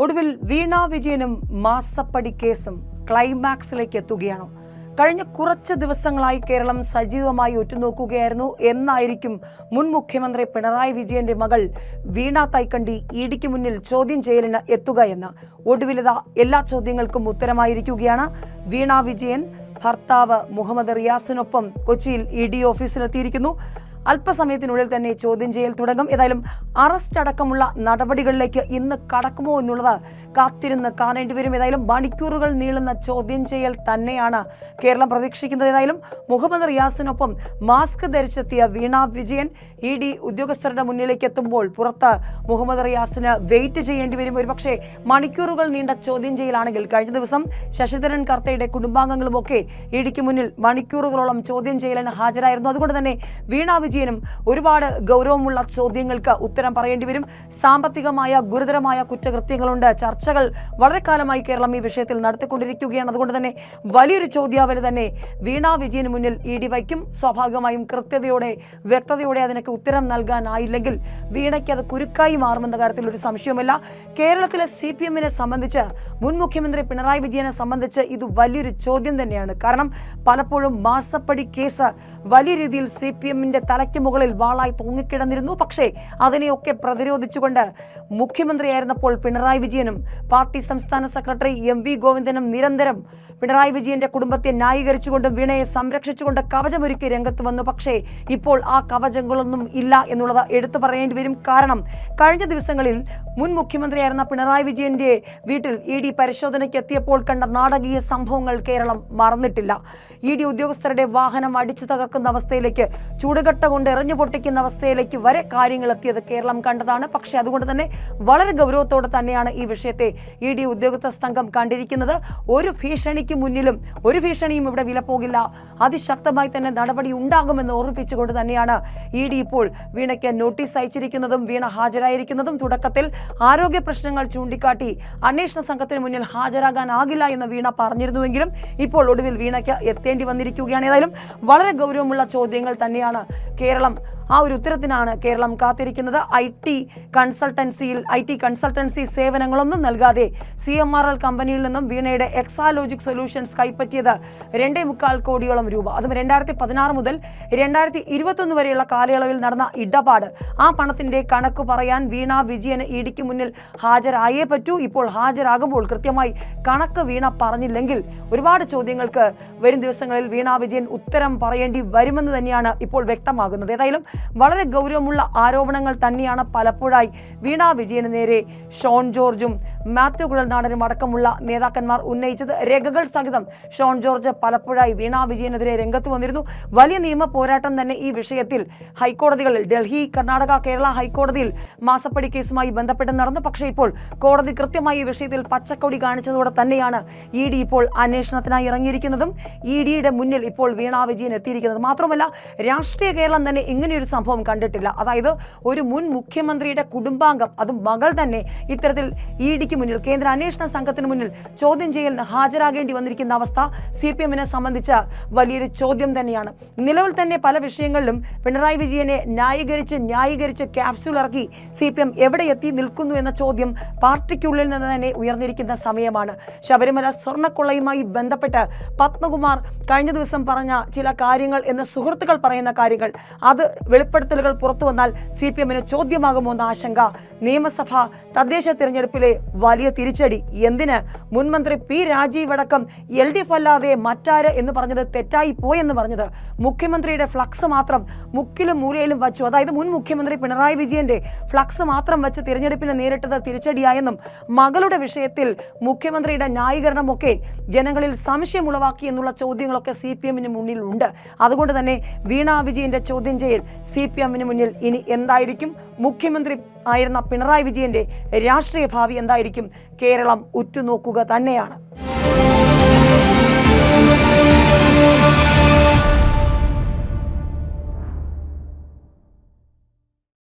ഒടുവിൽ വീണ വിജയനും മാസപ്പടി കേസും ക്ലൈമാക്സിലേക്ക് എത്തുകയാണ്. കഴിഞ്ഞ കുറച്ച് ദിവസങ്ങളായി കേരളം സജീവമായി ഉറ്റുനോക്കുകയായിരുന്നു എന്നായിരിക്കും മുൻ മുഖ്യമന്ത്രി പിണറായി വിജയന്റെ മകൾ വീണ തൈക്കണ്ടി ഇഡിക്ക് മുന്നിൽ ചോദ്യം ചെയ്യലിന് എത്തുകയെന്ന്. ഒടുവിലിത എല്ലാ ചോദ്യങ്ങൾക്കും ഉത്തരമായിരിക്കുകയാണ്. വീണ വിജയൻ ഭർത്താവ് മുഹമ്മദ് റിയാസിനൊപ്പം കൊച്ചിയിൽ ഇഡി ഓഫീസിലെത്തിയിരിക്കുന്നു. അല്പസമയത്തിനുള്ളിൽ തന്നെ ചോദ്യം ചെയ്യൽ തുടങ്ങും. ഏതായാലും അറസ്റ്റ് അടക്കമുള്ള നടപടികളിലേക്ക് ഇന്ന് കടക്കുമോ എന്നുള്ളത് കാത്തിരുന്ന് കാണേണ്ടി വരും. ഏതായാലും മണിക്കൂറുകൾ നീളുന്ന ചോദ്യം ചെയ്യൽ തന്നെയാണ് കേരളം പ്രതീക്ഷിക്കുന്നത്. ഏതായാലും മുഹമ്മദ് റിയാസിനൊപ്പം മാസ്ക് ധരിച്ചെത്തിയ വീണ വിജയൻ ഇഡി ഉദ്യോഗസ്ഥരുടെ മുന്നിലേക്ക് എത്തുമ്പോൾ പുറത്ത് മുഹമ്മദ് റിയാസിന് വെയിറ്റ് ചെയ്യേണ്ടി വരും. ഒരുപക്ഷെ മണിക്കൂറുകൾ നീണ്ട ചോദ്യം ചെയ്യലാണെങ്കിൽ കഴിഞ്ഞ ദിവസം ശശിധരൻ കർത്തയുടെ കുടുംബാംഗങ്ങളുമൊക്കെ ഇഡിക്ക് മുന്നിൽ മണിക്കൂറുകളോളം ചോദ്യം ചെയ്യലിന് ഹാജരായിരുന്നു. അതുകൊണ്ട് തന്നെ വീണ വിജയനും ഒരുപാട് ഗൗരവമുള്ള ചോദ്യങ്ങൾക്ക് ഉത്തരം പറയേണ്ടി വരും. സാമ്പത്തികമായ ഗുരുതരമായ കുറ്റകൃത്യങ്ങളുണ്ട്. ചർച്ചകൾ വളരെ കാലമായി കേരളം ഈ വിഷയത്തിൽ നടത്തിക്കൊണ്ടിരിക്കുകയാണ്. അതുകൊണ്ട് തന്നെ വലിയൊരു ചോദ്യാവലി തന്നെ വീണ വിജയന് മുന്നിൽ ഇഡി വയ്ക്കും. സ്വാഭാവികമായും കൃത്യതയോടെ വ്യക്തതയോടെ അതിനൊക്കെ ഉത്തരം നൽകാനായില്ലെങ്കിൽ വീണയ്ക്ക് അത് കുരുക്കായി മാറുമെന്ന കാര്യത്തിൽ ഒരു സംശയവുമില്ല. കേരളത്തിലെ CPM-നെ സംബന്ധിച്ച് മുൻ മുഖ്യമന്ത്രി പിണറായി വിജയനെ സംബന്ധിച്ച് ഇത് വലിയൊരു ചോദ്യം തന്നെയാണ്. കാരണം പലപ്പോഴും മാസപ്പടി കേസ് വലിയ രീതിയിൽ CPM-ന്റെ തലയ്ക്ക് മുകളിൽ വാളായി തൂങ്ങിക്കിടന്നിരുന്നു. പക്ഷേ അതിനെയൊക്കെ പ്രതിരോധിച്ചുകൊണ്ട് മുഖ്യമന്ത്രിയായിരുന്നപ്പോൾ പിണറായി വിജയനും പാർട്ടി സംസ്ഥാന സെക്രട്ടറി MV ഗോവിന്ദനും നിരന്തരം പിണറായി വിജയന്റെ കുടുംബത്തെ ന്യായീകരിച്ചുകൊണ്ട് വീണയെ സംരക്ഷിച്ചുകൊണ്ട് കവചമൊരുക്കി രംഗത്ത് വന്നു. പക്ഷേ ഇപ്പോൾ ആ കവചങ്ങളൊന്നും ഇല്ല എന്നുള്ളത് എടുത്തു പറയേണ്ടി വരും. കാരണം കഴിഞ്ഞ ദിവസങ്ങളിൽ മുൻ മുഖ്യമന്ത്രിയായിരുന്ന പിണറായി വിജയന്റെ വീട്ടിൽ ഇഡി പരിശോധനയ്ക്ക് എത്തിയപ്പോൾ കണ്ട നാടകീയ സംഭവങ്ങൾ കേരളം മറന്നിട്ടില്ല. ഇഡി ഉദ്യോഗസ്ഥരുടെ വാഹനം അടിച്ചു തകർക്കുന്ന അവസ്ഥയിലേക്ക്, ചൂടുകട്ട കൊണ്ട് എറിഞ്ഞു പൊട്ടിക്കുന്ന അവസ്ഥയിലേക്ക് വരെ കാര്യങ്ങൾ എത്തിയത് കേരളം കണ്ടതാണ്. പക്ഷേ അതുകൊണ്ട് തന്നെ വളരെ ഗൗരവത്തോടെ തന്നെയാണ് ഈ വിഷയത്തെ ഇഡി ഉദ്യോഗസ്ഥ സംഘം കണ്ടിരിക്കുന്നത്. ഒരു ഭീഷണിക്ക് മുന്നിലും ഒരു ഭീഷണിയും ഇവിടെ വില പോകില്ല. അതിശക്തമായി തന്നെ നടപടി ഉണ്ടാകുമെന്ന് ഓർമ്മിപ്പിച്ചുകൊണ്ട് തന്നെയാണ് ഇഡി ഇപ്പോൾ വീണയ്ക്ക് നോട്ടീസ് അയച്ചിരിക്കുന്നതും വീണ ഹാജരായിരിക്കുന്നതും. തുടക്കത്തിൽ ആരോഗ്യ പ്രശ്നങ്ങൾ ചൂണ്ടിക്കാട്ടി അന്വേഷണ സംഘത്തിന് മുന്നിൽ ഹാജരാകാനാകില്ല എന്ന് വീണ പറഞ്ഞിരുന്നുവെങ്കിലും ഇപ്പോൾ ഒടുവിൽ വീണയ്ക്ക് എത്തേണ്ടി വന്നിരിക്കുകയാണ്. ഏതായാലും വളരെ ഗൗരവമുള്ള ചോദ്യങ്ങൾ തന്നെയാണ് കേരളം. ആ ഒരു ഉത്തരത്തിനാണ് കേരളം കാത്തിരിക്കുന്നത്. IT കൺസൾട്ടൻസി സേവനങ്ങളൊന്നും നൽകാതെ CMRL കമ്പനിയിൽ നിന്നും വീണയുടെ എക്സാലോജിക് സൊല്യൂഷൻസ് കൈപ്പറ്റിയത് 2.25 കോടിയോളം രൂപ. അതും 2016 മുതൽ 2021 വരെയുള്ള കാലയളവിൽ നടന്ന ഇടപാട്. ആ പണത്തിന്റെ കണക്ക് പറയാൻ വീണ വിജയന് ഇഡിക്ക് മുന്നിൽ ഹാജരായേ പറ്റൂ. ഇപ്പോൾ ഹാജരാകുമ്പോൾ കൃത്യമായി കണക്ക് വീണ പറഞ്ഞില്ലെങ്കിൽ ഒരുപാട് ചോദ്യങ്ങൾക്ക് വരും ദിവസങ്ങളിൽ വീണ വിജയൻ ഉത്തരം പറയേണ്ടി വരുമെന്ന് തന്നെയാണ് ഇപ്പോൾ വ്യക്തമാകുന്നത്. ഏതായാലും വളരെ ഗൗരവമുള്ള ആരോപണങ്ങൾ തന്നെയാണ് പലപ്പോഴായി വീണ വിജയന് നേരെ ഷോൺ ജോർജും മാത്യു കുഴൽനാടനും അടക്കമുള്ള നേതാക്കന്മാർ ഉന്നയിച്ചത്. രേഖകൾ സഹിതം ഷോൺ ജോർജ് പലപ്പോഴായി വീണ വിജയനെതിരെ രംഗത്ത് വന്നിരുന്നു. വലിയ നിയമ പോരാട്ടം തന്നെ ഈ വിഷയത്തിൽ ഹൈക്കോടതികളിൽ, ഡൽഹി, കർണാടക, കേരള ഹൈക്കോടതിയിൽ മാസപ്പടി കേസുമായി ബന്ധപ്പെട്ട് നടന്നു. പക്ഷേ ഇപ്പോൾ കോടതി കൃത്യമായി ഈ വിഷയത്തിൽ പച്ചക്കൊടി കാണിച്ചതോടെ തന്നെയാണ് ഇഡി ഇപ്പോൾ അന്വേഷണത്തിനായി ഇറങ്ങിയിരിക്കുന്നതും ഇഡിയുടെ മുന്നിൽ ഇപ്പോൾ വീണ വിജയൻ എത്തിയിരിക്കുന്നത്. മാത്രമല്ല രാഷ്ട്രീയ കേരളം തന്നെ ഇങ്ങനെയൊരു സംഭവം കണ്ടിട്ടില്ല. അതായത് ഒരു മുൻ മുഖ്യമന്ത്രിയുടെ കുടുംബാംഗം, അതും മകൾ തന്നെ ഇത്തരത്തിൽ ഇഡിക്ക് മുന്നിൽ, കേന്ദ്ര അന്വേഷണ സംഘത്തിന് മുന്നിൽ ചോദ്യം ചെയ്യലിന് ഹാജരാകേണ്ടി വന്നിരിക്കുന്ന അവസ്ഥ CPM-നെ സംബന്ധിച്ച് വലിയൊരു ചോദ്യം തന്നെയാണ്. നിലവിൽ തന്നെ പല വിഷയങ്ങളിലും പിണറായി വിജയനെ ന്യായീകരിച്ച് ക്യാപ്സ്യൂൾ ഇറക്കി CPM എവിടെ എത്തി നിൽക്കുന്നു എന്ന ചോദ്യം പാർട്ടിക്കുള്ളിൽ നിന്ന് തന്നെ ഉയർന്നിരിക്കുന്ന സമയമാണ്. ശബരിമല സ്വർണ്ണക്കൊള്ളയുമായി ബന്ധപ്പെട്ട് പത്മകുമാർ കഴിഞ്ഞ ദിവസം പറഞ്ഞ ചില കാര്യങ്ങൾ എന്ന് സുഹൃത്തുക്കൾ പറയുന്ന കാര്യങ്ങൾ, അത് വെളിപ്പെടുത്തലുകൾ പുറത്തു വന്നാൽ CPM-ന് ചോദ്യമാകുമോ എന്ന ആശങ്ക. നിയമസഭ തദ്ദേശ തിരഞ്ഞെടുപ്പിലെ വലിയ തിരിച്ചടി. എന്തിന് മുൻമന്ത്രി P രാജീവ് അടക്കം LDF അല്ലാതെ മറ്റാര് എന്ന് പറഞ്ഞത് തെറ്റായി പോയെന്ന് പറഞ്ഞത്. മുഖ്യമന്ത്രിയുടെ ഫ്ലക്സ് മാത്രം മുക്കിലും മൂലയിലും വച്ചു. അതായത് മുൻ മുഖ്യമന്ത്രി പിണറായി വിജയന്റെ ഫ്ലക്സ് മാത്രം വെച്ച് തിരഞ്ഞെടുപ്പിനെ നേരിട്ടത് തിരിച്ചടിയായെന്നും മകളുടെ വിഷയത്തിൽ മുഖ്യമന്ത്രിയുടെ ന്യായീകരണമൊക്കെ ജനങ്ങളിൽ സംശയമുളവാക്കി എന്നുള്ള ചോദ്യങ്ങളൊക്കെ CPM-ന് മുന്നിൽ ഉണ്ട്. അതുകൊണ്ട് തന്നെ വീണ വിജയന്റെ ചോദ്യം ചെയ്യൽ CPM-ന് മുന്നിൽ ഇനി എന്തായിരിക്കും? മുഖ്യമന്ത്രി ആയിരുന്ന പിണറായി വിജയന്റെ രാഷ്ട്രീയ ഭാവി എന്തായിരിക്കും? കേരളം ഉറ്റുനോക്കുക തന്നെയാണ്.